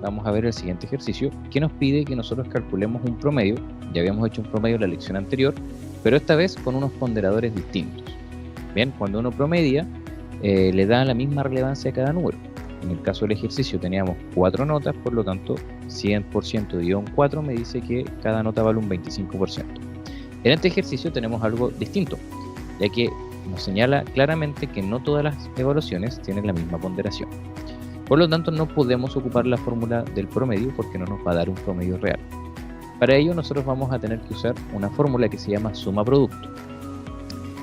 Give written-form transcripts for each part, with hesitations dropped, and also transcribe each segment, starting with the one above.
vamos a ver el siguiente ejercicio que nos pide que nosotros calculemos un promedio. Ya habíamos hecho un promedio en la lección anterior, pero esta vez con unos ponderadores distintos. Bien, cuando uno promedia, le da la misma relevancia a cada número. En el caso del ejercicio teníamos 4 notas, por lo tanto 100% dividido en 4 me dice que cada nota vale un 25%. En este ejercicio tenemos algo distinto, ya que nos señala claramente que no todas las evaluaciones tienen la misma ponderación. Por lo tanto, no podemos ocupar la fórmula del promedio porque no nos va a dar un promedio real. Para ello, nosotros vamos a tener que usar una fórmula que se llama suma producto.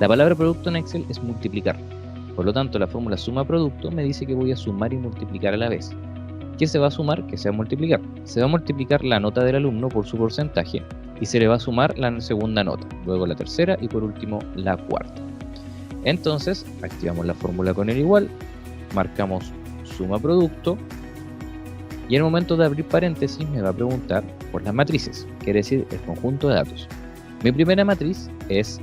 La palabra producto en Excel es multiplicar. Por lo tanto, la fórmula suma producto me dice que voy a sumar y multiplicar a la vez. ¿Qué se va a sumar? ¿Qué se va a multiplicar? Se va a multiplicar la nota del alumno por su porcentaje y se le va a sumar la segunda nota, luego la tercera y por último la cuarta. Entonces, activamos la fórmula con el igual, marcamos suma producto y en el momento de abrir paréntesis me va a preguntar por las matrices, quiere decir el conjunto de datos. Mi primera matriz es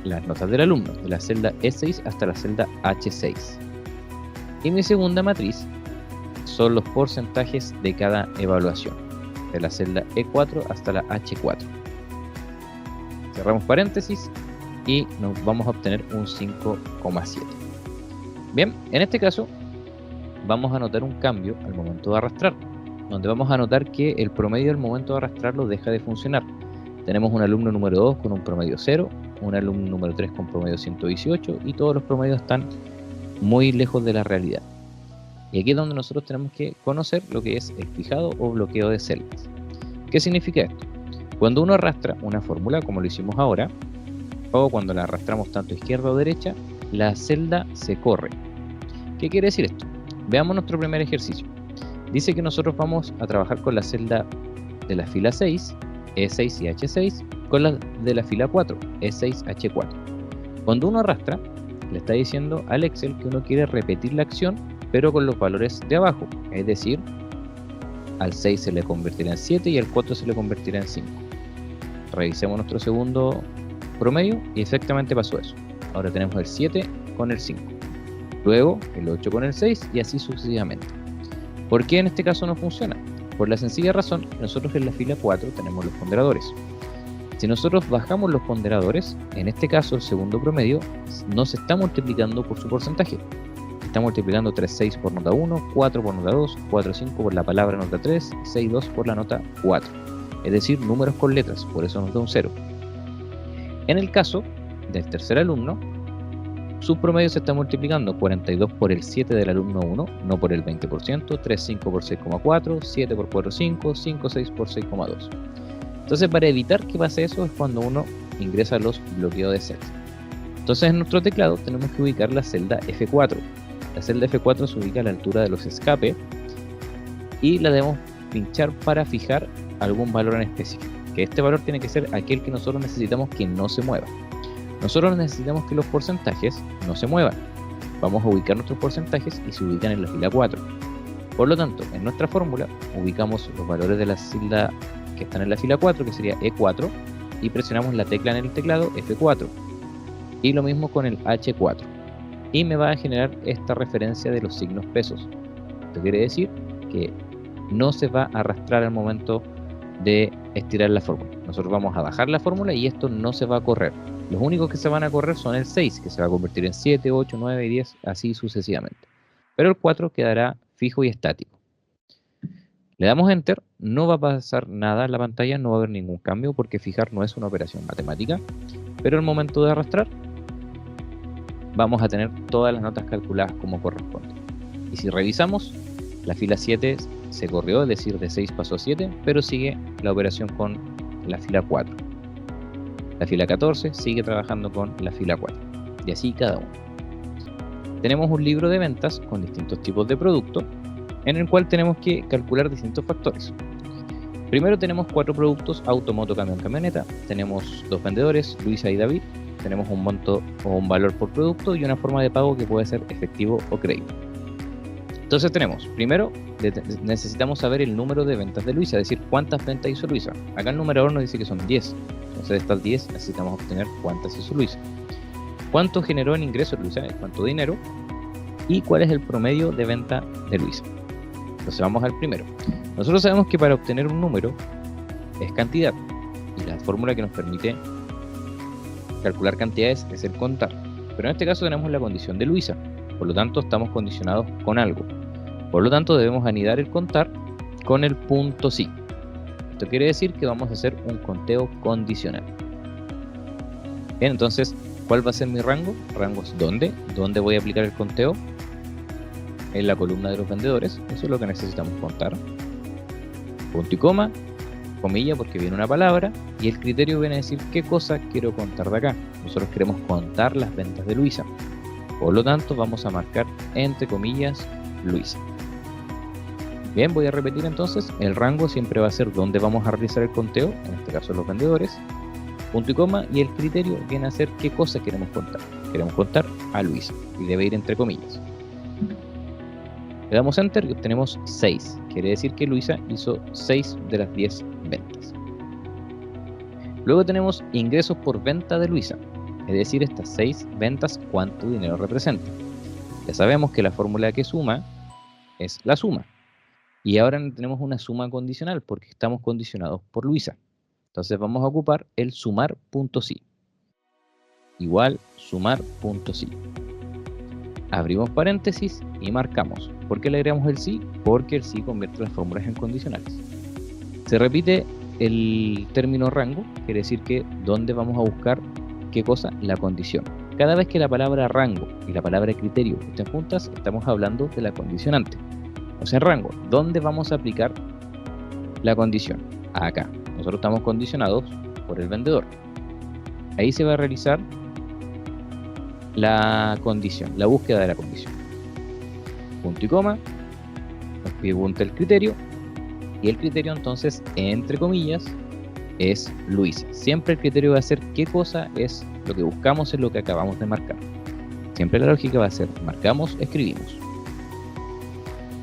las notas del alumno, de la celda E6 hasta la celda H6. Y mi segunda matriz son los porcentajes de cada evaluación, de la celda E4 hasta la H4. Cerramos paréntesis y nos vamos a obtener un 5,7. Bien, en este caso vamos a notar un cambio al momento de arrastrar, donde vamos a notar que el promedio al momento de arrastrarlo deja de funcionar. Tenemos un alumno número 2 con un promedio 0, un alumno número 3 con promedio 118 y todos los promedios están muy lejos de la realidad. Y aquí es donde nosotros tenemos que conocer lo que es el fijado o bloqueo de celdas. ¿Qué significa esto? Cuando uno arrastra una fórmula, como lo hicimos ahora, o cuando la arrastramos tanto izquierda o derecha, la celda se corre. ¿Qué quiere decir esto? Veamos nuestro primer ejercicio. Dice que nosotros vamos a trabajar con la celda de la fila 6, E6 y H6, con la de la fila 4, E6, H4. Cuando uno arrastra, le está diciendo al Excel que uno quiere repetir la acción, pero con los valores de abajo, es decir, al 6 se le convertirá en 7 y al 4 se le convertirá en 5. Revisemos nuestro segundo promedio y exactamente pasó eso. Ahora tenemos el 7 con el 5, luego el 8 con el 6 y así sucesivamente. ¿Por qué en este caso no funciona? Por la sencilla razón que nosotros en la fila 4 tenemos los ponderadores. Si nosotros bajamos los ponderadores, en este caso el segundo promedio no se está multiplicando por su porcentaje. Está multiplicando 3,6 por nota 1, 4 por nota 2, 4,5 por la palabra nota 3, 6,2 por la nota 4. Es decir, números con letras, por eso nos da un 0. En el caso del tercer alumno, su promedio se está multiplicando 42 por el 7 del alumno 1, no por el 20%, 3,5 por 6,4, 7 por 4,5, 5,6 por 6,2. Entonces, para evitar que pase eso es cuando uno ingresa los bloqueos de celdas. Entonces, en nuestro teclado tenemos que ubicar la celda F4. La celda F4 se ubica a la altura de los escape y la debemos pinchar para fijar algún valor en específico. Que este valor tiene que ser aquel que nosotros necesitamos que no se mueva. Nosotros necesitamos que los porcentajes no se muevan. Vamos a ubicar nuestros porcentajes y se ubican en la fila 4. Por lo tanto, en nuestra fórmula ubicamos los valores de la celda que están en la fila 4, que sería E4, y presionamos la tecla en el teclado F4. Y lo mismo con el H4. Y me va a generar esta referencia de los signos pesos. Esto quiere decir que no se va a arrastrar al momento de estirar la fórmula. Nosotros vamos a bajar la fórmula y esto no se va a correr. Los únicos que se van a correr son el 6, que se va a convertir en 7, 8, 9 y 10, así sucesivamente. Pero el 4 quedará fijo y estático. Le damos Enter, no va a pasar nada en la pantalla, no va a haber ningún cambio porque fijar no es una operación matemática. Pero al momento de arrastrar, vamos a tener todas las notas calculadas como corresponde. Y si revisamos, la fila 7 se corrió, es decir, de 6 pasó a 7, pero sigue la operación con la fila 4. La fila 14 sigue trabajando con la fila 4. Y así cada uno. Tenemos un libro de ventas con distintos tipos de productos, en el cual tenemos que calcular distintos factores. Primero tenemos 4 productos: auto, moto, camión, camioneta. Tenemos 2 vendedores, Luisa y David. Tenemos un monto o un valor por producto y una forma de pago que puede ser efectivo o crédito. Entonces tenemos, primero, necesitamos saber el número de ventas de Luisa, es decir, cuántas ventas hizo Luisa. Acá el numerador nos dice que son 10. Entonces de estas 10 necesitamos obtener cuántas hizo Luisa. ¿Cuánto generó en ingresos Luisa? ¿Cuánto dinero? ¿Y cuál es el promedio de venta de Luisa? Entonces vamos al primero. Nosotros sabemos que para obtener un número es cantidad, y la fórmula que nos permite calcular cantidades es el contar. Pero en este caso tenemos la condición de Luisa, por lo tanto estamos condicionados con algo. Por lo tanto debemos anidar el contar con el punto sí. Esto quiere decir que vamos a hacer un conteo condicional. Bien, entonces, ¿cuál va a ser mi rango? Rango es ¿dónde? ¿Dónde voy a aplicar el conteo? En la columna de los vendedores. Eso es lo que necesitamos contar. Punto y coma, comilla porque viene una palabra, y el criterio viene a decir qué cosa quiero contar de acá. Nosotros queremos contar las ventas de Luisa. Por lo tanto, vamos a marcar entre comillas Luisa. Bien, voy a repetir entonces. El rango siempre va a ser donde vamos a realizar el conteo, en este caso los vendedores. Punto y coma, y el criterio viene a ser qué cosa queremos contar. Queremos contar a Luisa, y debe ir entre comillas. Le damos Enter y obtenemos 6. Quiere decir que Luisa hizo 6 de las 10 ventas. Luego tenemos ingresos por venta de Luisa. Es decir, estas 6 ventas, ¿cuánto dinero representan? Ya sabemos que la fórmula que suma es la suma. Y ahora tenemos una suma condicional porque estamos condicionados por Luisa. Entonces vamos a ocupar el sumar.sí. Igual sumar.sí. Abrimos paréntesis y marcamos. ¿Por qué le agregamos el sí? Porque el sí convierte las fórmulas en condicionales. Se repite el término rango, quiere decir que ¿dónde vamos a buscar qué cosa? La condición. Cada vez que la palabra rango y la palabra criterio estén juntas, estamos hablando de la condicionante. O sea, rango, ¿dónde vamos a aplicar la condición? Acá. Nosotros estamos condicionados por el vendedor. Ahí se va a realizar la condición, la búsqueda de la condición. Punto y coma, nos pregunta el criterio, y el criterio entonces, entre comillas, es Luisa. Siempre el criterio va a ser qué cosa es lo que buscamos en lo que acabamos de marcar. Siempre la lógica va a ser marcamos, escribimos.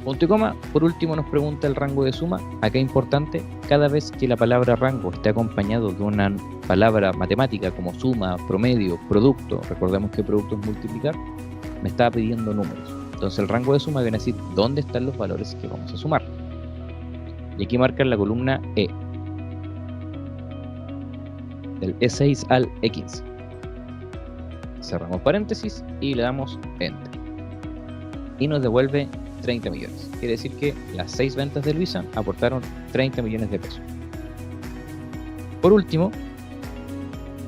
Punto y coma, por último nos pregunta el rango de suma. Acá importante, cada vez que la palabra rango esté acompañado de una palabra matemática como suma, promedio, producto, recordemos que producto es multiplicar, me está pidiendo números. Entonces el rango de suma viene a decir dónde están los valores que vamos a sumar. Y aquí marca la columna E, del E6 al E15. Cerramos paréntesis y le damos Enter. Y nos devuelve 30 millones. Quiere decir que las 6 ventas de Luisa aportaron 30 millones de pesos. Por último,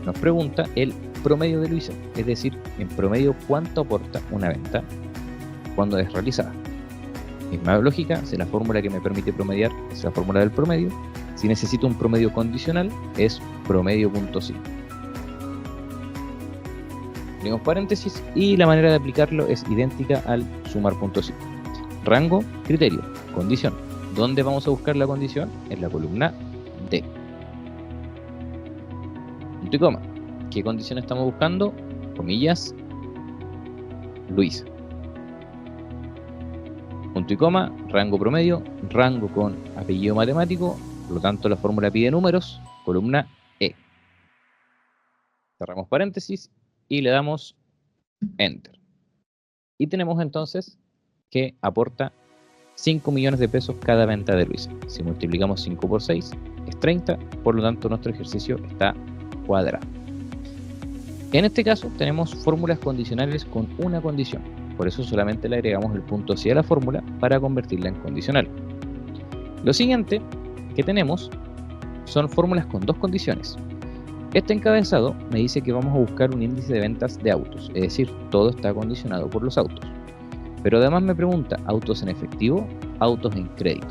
nos pregunta el promedio de Luisa, es decir, en promedio cuánto aporta una venta cuando es realizada. Misma lógica, si la fórmula que me permite promediar es la fórmula del promedio, si necesito un promedio condicional es promedio.sí. Abrimos paréntesis y la manera de aplicarlo es idéntica al sumar.sí. Rango, criterio, condición. ¿Dónde vamos a buscar la condición? En la columna D. Punto y coma. ¿Qué condición estamos buscando? Comillas, Luisa. Punto y coma, rango promedio, rango con apellido matemático, por lo tanto la fórmula pide números, columna E. Cerramos paréntesis y le damos Enter. Y tenemos entonces que aporta 5 millones de pesos cada venta de Luisa. Si multiplicamos 5 por 6 es 30, por lo tanto nuestro ejercicio está cuadrado. En este caso tenemos fórmulas condicionales con una condición, por eso solamente le agregamos el punto sí a la fórmula para convertirla en condicional. Lo siguiente que tenemos son fórmulas con dos condiciones. Este encabezado me dice que vamos a buscar un índice de ventas de autos, es decir, todo está condicionado por los autos. Pero además me pregunta, ¿autos en efectivo? ¿Autos en crédito?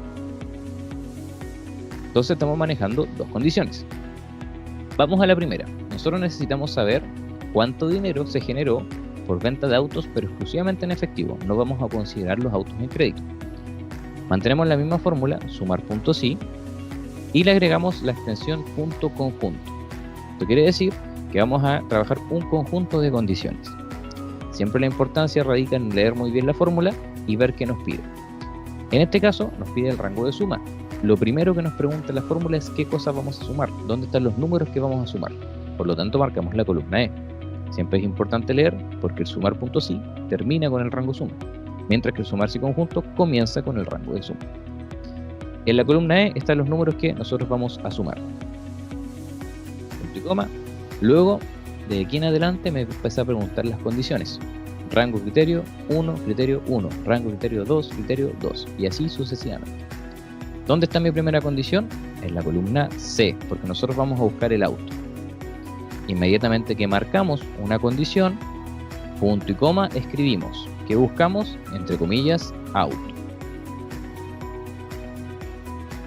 Entonces estamos manejando dos condiciones. Vamos a la primera. Nosotros necesitamos saber cuánto dinero se generó por venta de autos, pero exclusivamente en efectivo. No vamos a considerar los autos en crédito. Mantenemos la misma fórmula, sumar.sí, y le agregamos la extensión punto conjunto. Esto quiere decir que vamos a trabajar un conjunto de condiciones. Siempre la importancia radica en leer muy bien la fórmula y ver qué nos pide. En este caso nos pide el rango de suma. Lo primero que nos pregunta la fórmula es qué cosa vamos a sumar, dónde están los números que vamos a sumar. Por lo tanto marcamos la columna E. Siempre es importante leer porque el sumar.sí termina con el rango suma. mientras que el sumarse y conjunto comienza con el rango de suma. En la columna E están los números que nosotros vamos a sumar. Punto y coma. Luego, de aquí en adelante me empieza a preguntar las condiciones. Rango criterio 1, criterio 1, rango criterio 2, criterio 2, y así sucesivamente. ¿Dónde está mi primera condición? En la columna C, porque nosotros vamos a buscar el auto. Inmediatamente que marcamos una condición, punto y coma, escribimos que buscamos, entre comillas, auto.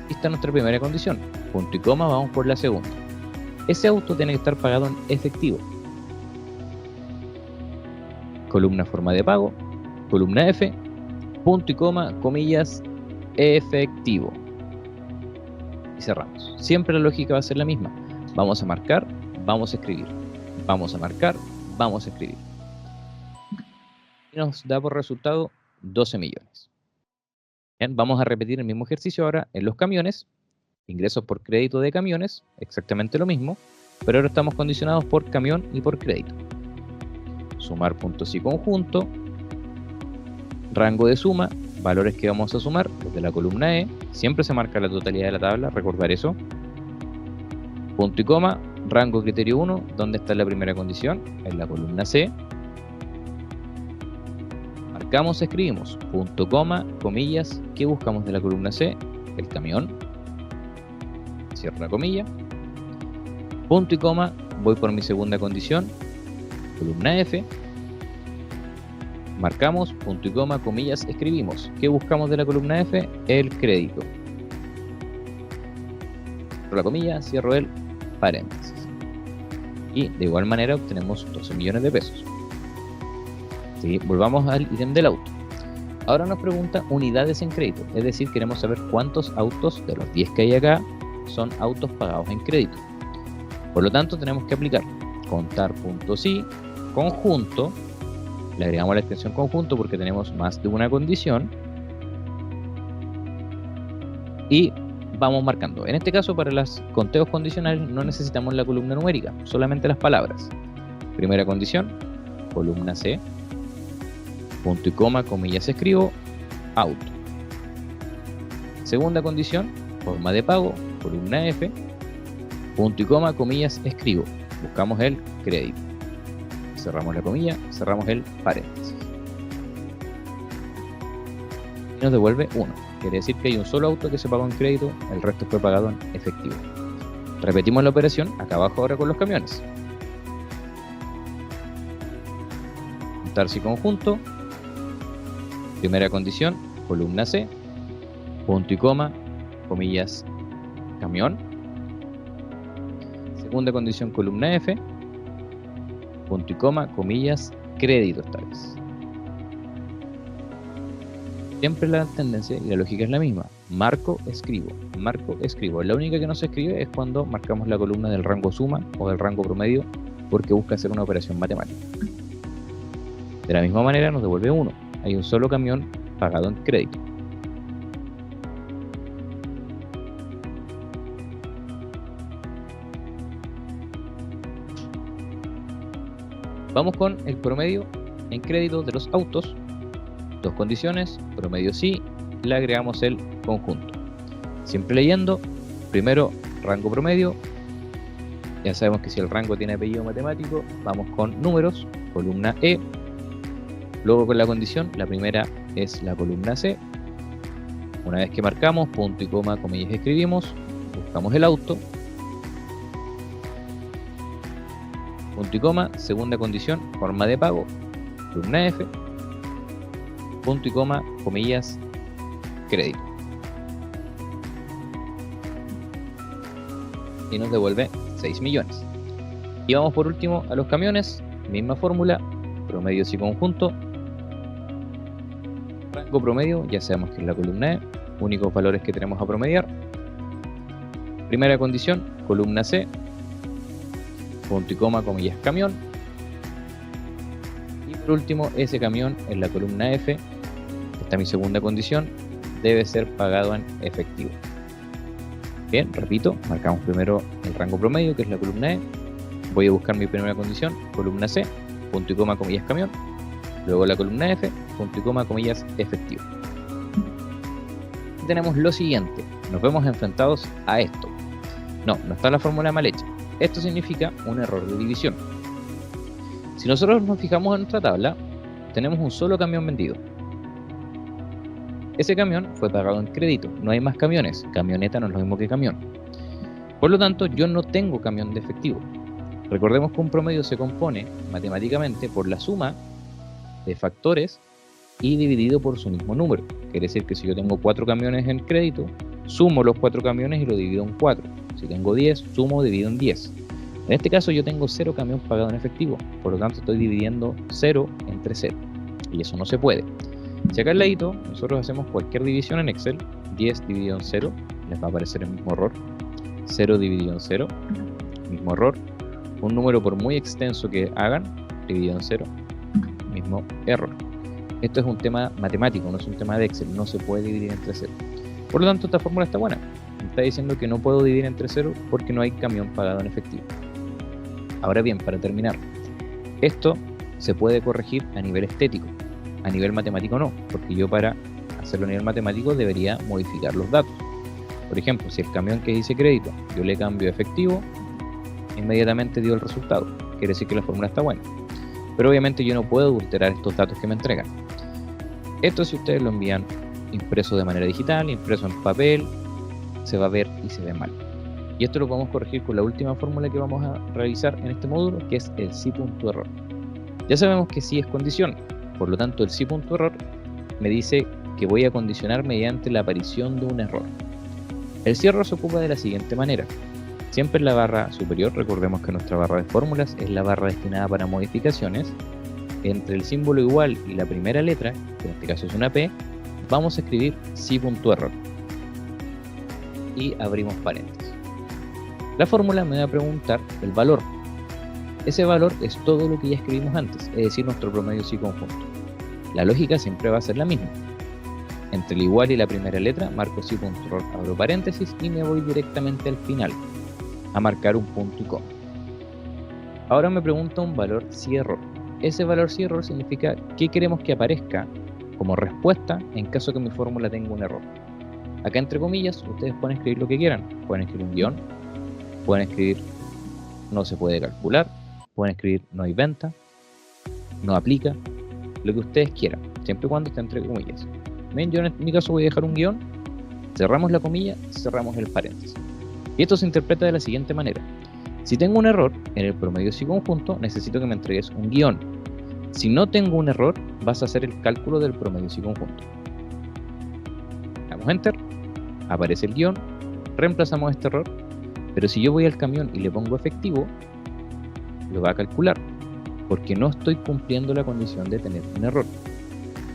Esta es nuestra primera condición, punto y coma, vamos por la segunda. Ese auto tiene que estar pagado en efectivo. Columna forma de pago, columna F, punto y coma, comillas, efectivo. Y cerramos. Siempre la lógica va a ser la misma. Vamos a marcar, vamos a escribir. Vamos a marcar, vamos a escribir. Y nos da por resultado 12 millones. Bien, vamos a repetir el mismo ejercicio ahora en los camiones. Ingresos por crédito de camiones, exactamente lo mismo, pero ahora estamos condicionados por camión y por crédito. Sumar puntos y conjunto, rango de suma, valores que vamos a sumar, los de la columna E, siempre se marca la totalidad de la tabla, recordar eso. Punto y coma, rango criterio 1, ¿dónde está la primera condición? En la columna C. Marcamos, escribimos, punto, coma, comillas, ¿qué buscamos de la columna C? El camión. Cierro la comilla. Punto y coma, voy por mi segunda condición, columna F. Marcamos, punto y coma, comillas, escribimos. ¿Qué buscamos de la columna F? El crédito. Cierro la comilla, cierro el paréntesis. Y de igual manera obtenemos 12 millones de pesos. ¿Sí? Volvamos al ítem del auto. Ahora nos pregunta unidades en crédito, es decir, queremos saber cuántos autos de los 10 que hay acá son autos pagados en crédito. Por lo tanto, tenemos que aplicar contar puntos y conjunto. Le agregamos la extensión conjunto porque tenemos más de una condición. Y vamos marcando. En este caso, para los conteos condicionales no necesitamos la columna numérica, solamente las palabras. Primera condición, columna C. Punto y coma, comillas, escribo, auto. Segunda condición, forma de pago, columna F. Punto y coma, comillas, escribo. Buscamos el crédito. Cerramos la comilla, cerramos el paréntesis. Y nos devuelve 1. Quiere decir que hay un solo auto que se pagó en crédito, el resto fue pagado en efectivo. Repetimos la operación acá abajo ahora con los camiones. Juntarse y conjunto. Primera condición, columna C. Punto y coma, comillas, camión. Segunda condición, columna F. Punto y coma, comillas, crédito esta vez. Siempre la tendencia y la lógica es la misma. Marco, escribo. Marco, escribo. La única que no se escribe es cuando marcamos la columna del rango suma o del rango promedio porque busca hacer una operación matemática. De la misma manera nos devuelve 1. Hay un solo camión pagado en crédito. Vamos con el promedio en crédito de los autos. Dos condiciones, promedio sí, le agregamos el conjunto. Siempre leyendo, primero rango promedio. Ya sabemos que si el rango tiene apellido matemático, vamos con números, columna E. Luego con la condición, la primera es la columna C. Una vez que marcamos, punto y coma, comillas, escribimos, buscamos el auto. Punto y coma, segunda condición, forma de pago, columna F. Punto y coma, comillas, crédito. Y nos devuelve 6 millones. Y vamos por último a los camiones, misma fórmula, promedio y conjunto. Rango promedio, ya sabemos que es la columna E, únicos valores que tenemos a promediar. Primera condición, columna C, punto y coma, comillas, camión. Y por último, ese camión en la columna F, esta es mi segunda condición, debe ser pagado en efectivo. Bien, repito, marcamos primero el rango promedio, que es la columna E. Voy a buscar mi primera condición, columna C, punto y coma, comillas, camión. Luego la columna F, punto y coma, comillas, efectivo. Y tenemos lo siguiente, nos vemos enfrentados a esto. No está la fórmula mal hecha. Esto significa un error de división. Si nosotros nos fijamos en nuestra tabla, tenemos un solo camión vendido. Ese camión fue pagado en crédito, no hay más camiones. Camioneta no es lo mismo que camión. Por lo tanto, yo no tengo camión de efectivo. Recordemos que un promedio se compone matemáticamente por la suma de factores y dividido por su mismo número. Quiere decir que si yo tengo 4 camiones en crédito, sumo los 4 camiones y lo divido en 4. Si tengo 10, sumo, divido en 10. En este caso yo tengo 0 camión pagado en efectivo, por lo tanto estoy dividiendo 0 entre 0. Y eso no se puede. Si acá al ladito nosotros hacemos cualquier división en Excel, 10 dividido en 0, les va a aparecer el mismo error. 0 dividido en 0, mismo error. Un número por muy extenso que hagan, dividido en 0, mismo error. Esto es un tema matemático, no es un tema de Excel, no se puede dividir entre 0. Por lo tanto, esta fórmula está buena. Me está diciendo que no puedo dividir entre 0 porque no hay camión pagado en efectivo. Ahora bien, para terminar, esto se puede corregir a nivel estético, a nivel matemático no, porque yo para hacerlo a nivel matemático debería modificar los datos. Por ejemplo, si el camión que dice crédito yo le cambio a efectivo, inmediatamente dio el resultado. Quiere decir que la fórmula está buena. Pero obviamente yo no puedo adulterar estos datos que me entregan. Esto si ustedes lo envían impreso de manera digital, impreso en papel, se va a ver y se ve mal. Y esto lo podemos corregir con la última fórmula que vamos a realizar en este módulo, que es el si.error. Ya sabemos que si es condición, por lo tanto el si.error me dice que voy a condicionar mediante la aparición de un error. El si error se ocupa de la siguiente manera. Siempre en la barra superior, recordemos que nuestra barra de fórmulas es la barra destinada para modificaciones. Entre el símbolo igual y la primera letra, que en este caso es una P, vamos a escribir si.error. Y abrimos paréntesis. La fórmula me va a preguntar el valor. Ese valor es todo lo que ya escribimos antes, es decir, nuestro promedio si conjunto. La lógica siempre va a ser la misma. Entre el igual y la primera letra, marco si.error, abro paréntesis y me voy directamente al final, a marcar un punto y coma. Ahora me pregunta un valor si error. Ese valor si error significa qué queremos que aparezca como respuesta en caso que mi fórmula tenga un error. Acá entre comillas ustedes pueden escribir lo que quieran. Pueden escribir un guión, pueden escribir no se puede calcular, pueden escribir no hay venta, no aplica, lo que ustedes quieran, siempre y cuando esté entre comillas. Bien, yo en mi caso voy a dejar un guión, cerramos la comilla, cerramos el paréntesis. Y esto se interpreta de la siguiente manera. Si tengo un error en el promedio si conjunto, necesito que me entregues un guión. Si no tengo un error, vas a hacer el cálculo del promedio si conjunto. Damos enter, aparece el guión, reemplazamos este error, pero si yo voy al camión y le pongo efectivo, lo va a calcular, porque no estoy cumpliendo la condición de tener un error.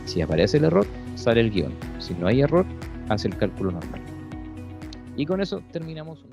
Si aparece el error, sale el guión. Si no hay error, hace el cálculo normal. Y con eso terminamos